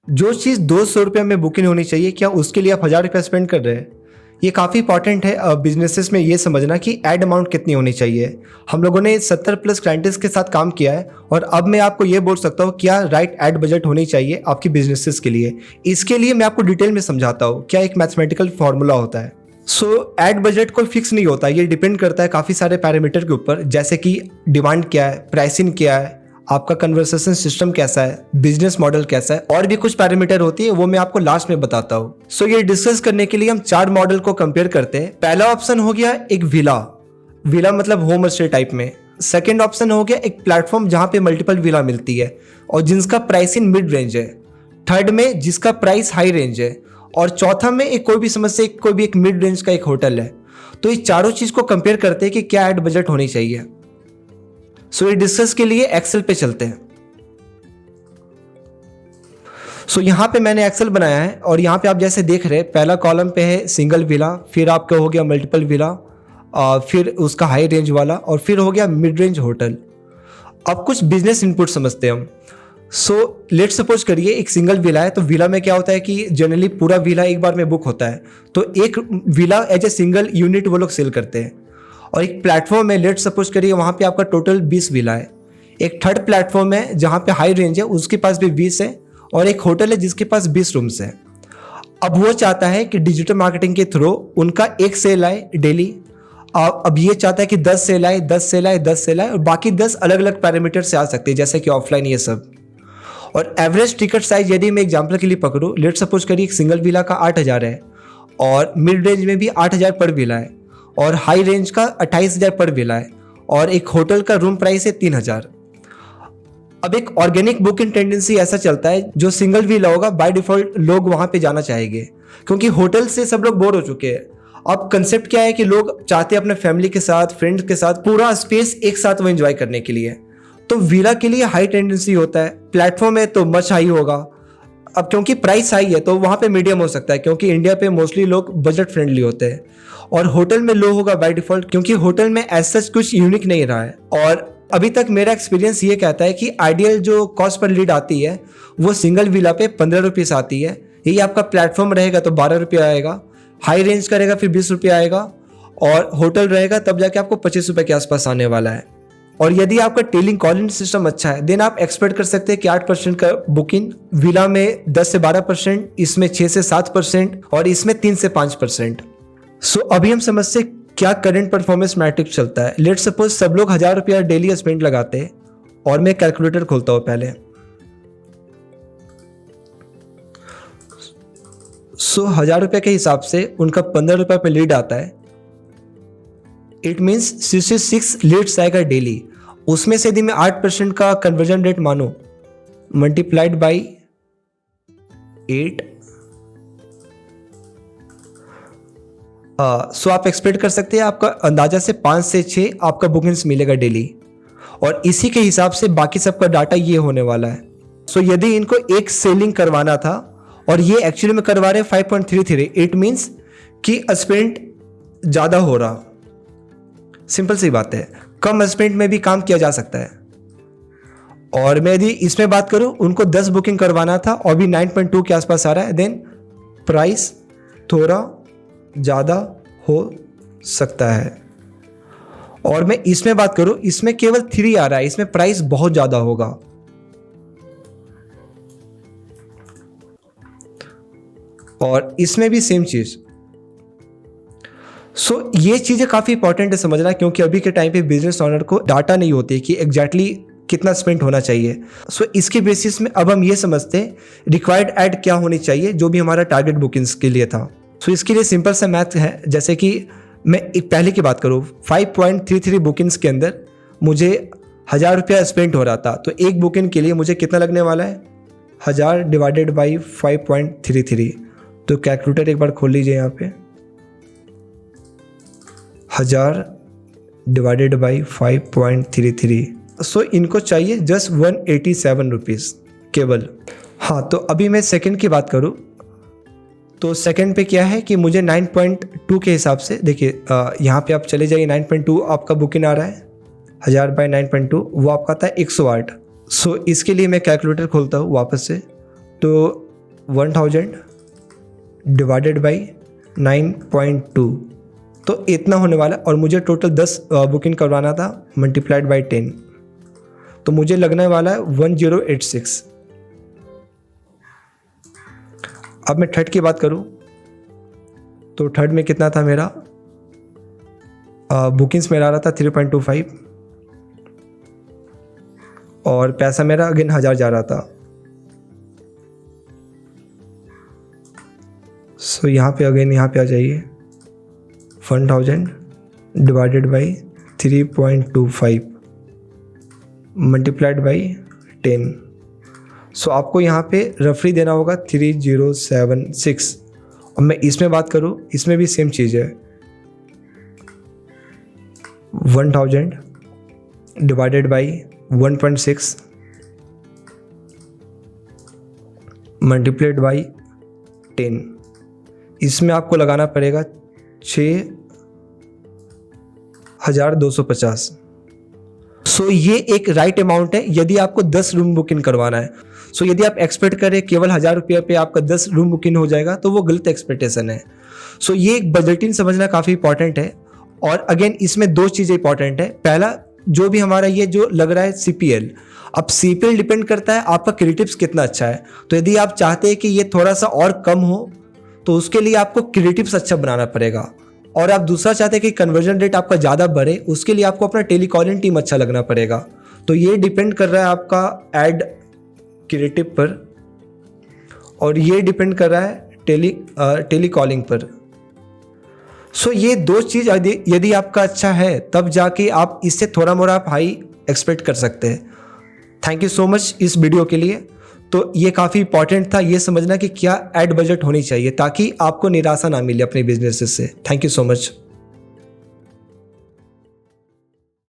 जो चीज़ 200 रुपये में बुकिंग होनी चाहिए, क्या उसके लिए आप 1000 रुपये स्पेंड कर रहे हैं? ये काफ़ी इंपॉर्टेंट है बिजनेसेस में ये समझना कि ऐड अमाउंट कितनी होनी चाहिए। हम लोगों ने 70 प्लस क्लाइंट्स के साथ काम किया है और अब मैं आपको ये बोल सकता हूँ क्या राइट ऐड बजट होनी चाहिए आपकी बिजनेसेस के लिए। इसके लिए मैं आपको डिटेल में समझाता हूँ क्या एक मैथमेटिकल फार्मूला होता है। ऐड बजट कोई फिक्स नहीं होता, ये डिपेंड करता है काफ़ी सारे पैरामीटर के ऊपर, जैसे कि डिमांड क्या है, प्राइसिंग क्या है, आपका कन्वर्सेशन सिस्टम कैसा है, बिजनेस मॉडल कैसा है, और भी कुछ पैरामीटर होती है, वो मैं आपको लास्ट में बताता हूँ। ये डिस्कस करने के लिए हम 4 मॉडल को कंपेयर करते हैं। पहला ऑप्शन हो गया एक विला मतलब होम स्टे टाइप में। सेकेंड ऑप्शन हो गया एक प्लेटफॉर्म जहाँ पे मल्टीपल विला मिलती है और जिसका प्राइस इन मिड रेंज है। थर्ड में जिसका प्राइस हाई रेंज है, और चौथा में एक कोई भी एक मिड रेंज का एक होटल है। तो ये चारों चीज को कंपेयर करते हैं कि क्या ऐड बजट होनी चाहिए। ये डिस्कस के लिए एक्सेल पे चलते हैं। यहाँ पे मैंने एक्सेल बनाया है और यहाँ पे आप जैसे देख रहे हैं पहला कॉलम पे है सिंगल विला, फिर आपका हो गया मल्टीपल विला, फिर उसका हाई रेंज वाला, और फिर हो गया मिड रेंज होटल। अब कुछ बिजनेस इनपुट समझते हैं हम। लेट सपोज करिए एक सिंगल विला है, तो विला में क्या होता है कि जनरली पूरा विला एक बार में बुक होता है, तो एक villa as a single unit वो लोग सेल करते हैं। और एक प्लेटफॉर्म है, लेट सपोज करिए वहाँ पे आपका टोटल 20 विला है। एक थर्ड प्लेटफॉर्म है जहाँ पे हाई रेंज है, उसके पास भी 20 है, और एक होटल है जिसके पास 20 रूम्स है। अब वो चाहता है कि डिजिटल मार्केटिंग के थ्रू उनका एक सेल आए डेली। अब ये चाहता है कि 10 सेल आए, 10 सेल आए, 10 सेल आए, और बाकी 10 अलग अलग पैरामीटर से आ सकते हैं जैसे कि ऑफलाइन ये सब। और एवरेज टिकट साइज यदि मैं एग्जांपल के लिए पकड़ूँ, लेट सपोज करिए एक सिंगल विला का 8000 है, और मिड रेंज में भी 8000 पर विला है, और हाई रेंज का 28000 पर विला है, और एक होटल का रूम प्राइस है 3000। अब एक ऑर्गेनिक बुकिंग टेंडेंसी ऐसा चलता है, जो सिंगल विला होगा बाय डिफॉल्ट लोग वहां पे जाना चाहेंगे, क्योंकि होटल से सब लोग बोर हो चुके हैं। अब कंसेप्ट क्या है कि लोग चाहते हैं अपने फैमिली के साथ, फ्रेंड्स के साथ पूरा स्पेस एक साथ वो एंजॉय करने के लिए। तो विला के लिए हाई टेंडेंसी होता है, प्लेटफॉर्म है तो मच हाई होगा। अब क्योंकि प्राइस हाई है तो वहाँ पे मीडियम हो सकता है, क्योंकि इंडिया पे मोस्टली लोग बजट फ्रेंडली होते हैं। और होटल में लो होगा बाय डिफॉल्ट, क्योंकि होटल में एज सच कुछ यूनिक नहीं रहा है। और अभी तक मेरा एक्सपीरियंस ये कहता है कि आइडियल जो कॉस्ट पर लीड आती है वो सिंगल विला पे 15 रुपीज़ आती है। यही आपका प्लेटफॉर्म रहेगा तो 12 रुपये आएगा, हाई रेंज का रहेगा फिर 20 रुपये आएगा, और होटल रहेगा तब जाके आपको 25 रुपये के आसपास आने वाला है। और यदि आपका टेलिंग कॉलिंग सिस्टम अच्छा है, देन आप एक्सपेक्ट कर सकते हैं कि 8% का बुकिंग, विला में 10 से 12%, इसमें 6 से 7%, और इसमें 3 से 5%। अभी हम समझते हैं क्या करंट परफॉर्मेंस मैट्रिक चलता है। लेट सपोज सब लोग 1000 रुपया डेली स्पेंड लगाते हैं, और मैं कैलकुलेटर खोलता हूं पहले। 1000 रुपये के हिसाब से उनका 15 रुपये पे लीड आता है। इट मीन्स 66 लीड्स आएगा डेली। उसमें से यदि मैं 8% का कन्वर्जन रेट मानूं, मल्टीप्लाइड बाई 8, आप एक्सपेक्ट कर सकते हैं आपका अंदाजा से 5 से 6 आपका बुकिंग्स मिलेगा डेली। और इसी के हिसाब से बाकी सबका डाटा ये होने वाला है। यदि इनको एक सेलिंग करवाना था और ये एक्चुअली में करवा रहे 5.33, इट मीन्स कि स्पेंड ज़्यादा हो रहा। सिंपल सी बात है, कम स्पेंड में भी काम किया जा सकता है। और मैं यदि इसमें बात करूं, उनको 10 बुकिंग करवाना था और भी 9.2 के आसपास आ रहा है, देन प्राइस थोड़ा ज़्यादा हो सकता है। और मैं इसमें बात करूं, इसमें केवल 3 आ रहा है, इसमें प्राइस बहुत ज़्यादा होगा। और इसमें भी सेम चीज़। ये चीज़ें काफ़ी इंपॉर्टेंट है समझना, क्योंकि अभी के टाइम पे बिजनेस ओनर को डाटा नहीं होती कि एग्जैक्टली कितना स्पेंड होना चाहिए। इसके बेसिस में अब हम ये समझते हैं रिक्वायर्ड ऐड क्या होनी चाहिए, जो भी हमारा टारगेट बुकिंग्स के लिए था। इसके लिए सिंपल सा मैथ है, जैसे कि मैं एक पहले की बात करूँ, 5.33 बुकिंग्स के अंदर मुझे 1000 रुपया स्पेंड हो रहा था, तो एक बुकिंग के लिए मुझे कितना लगने वाला है, 1000 डिवाइडेड बाई 5.33। तो कैलकुलेटर एक बार खोल लीजिए यहाँ पे, 1000 डिवाइडेड बाई 5.33। इनको चाहिए जस्ट 187 रुपीज़ केवल। हाँ, तो अभी मैं सेकंड की बात करूँ, तो सेकंड पे क्या है कि मुझे 9.2 के हिसाब से, देखिए यहाँ पे आप चले जाइए, 9.2 आपका बुकिंग आ रहा है, 1000 बाई 9.2 वो आपका आता है 108। इसके लिए मैं कैलकुलेटर खोलता हूँ वापस से, तो 1000 डिवाइडेड बाई 9.2, तो इतना होने वाला। और मुझे टोटल 10 बुकिंग करवाना था, मल्टीप्लाइड बाई 10, तो मुझे लगने वाला है 1086। अब मैं थर्ड की बात करूं तो थर्ड में कितना था मेरा, बुकिंग्स मेरा आ रहा था 3.25 और पैसा मेरा अगेन 1000 जा रहा था। सो यहाँ पे अगेन यहाँ पे आ जाइए, 1000 डिवाइडेड बाई 3.25 मल्टीप्लाइड बाई 10। सो आपको यहाँ पे रफली देना होगा 3076। और मैं इसमें बात करूँ, इसमें भी सेम चीज़ है, 1000 डिवाइडेड बाई 1.6 मल्टीप्लाइड बाई 10। इसमें आपको लगाना पड़ेगा 6250। सो ये एक राइट अमाउंट है यदि आपको 10 रूम बुकिंग करवाना है। सो यदि आप एक्सपेक्ट करें केवल 1000 रुपये पे आपका 10 रूम बुकिंग हो जाएगा तो वो गलत एक्सपेक्टेशन है। सो ये एक बजटिंग समझना काफ़ी इंपॉर्टेंट है। और अगेन इसमें दो चीज़ें इंपॉर्टेंट है। पहला, जो भी हमारा ये जो लग रहा है CPL, अब CPL डिपेंड करता है आपका क्रिएटिव्स कितना अच्छा है। तो यदि आप चाहते हैं कि ये थोड़ा सा और कम हो तो उसके लिए आपको क्रिएटिव्स अच्छा बनाना पड़ेगा। और आप दूसरा चाहते हैं कि कन्वर्जन रेट आपका ज़्यादा बढ़े, उसके लिए आपको अपना टेलीकॉलिंग टीम अच्छा लगना पड़ेगा। तो ये डिपेंड कर रहा है आपका एड क्रिएटिव पर, और ये डिपेंड कर रहा है टेलीकॉलिंग पर। सो ये दो चीज़ यदि आपका अच्छा है तब जाके आप इससे थोड़ा मोड़ा आप हाई एक्सपेक्ट कर सकते हैं। थैंक यू सो मच इस वीडियो के लिए। तो ये काफ़ी इंपॉर्टेंट था ये समझना कि क्या एड बजट होनी चाहिए ताकि आपको निराशा ना मिले अपने बिजनेस से। Thank you so much.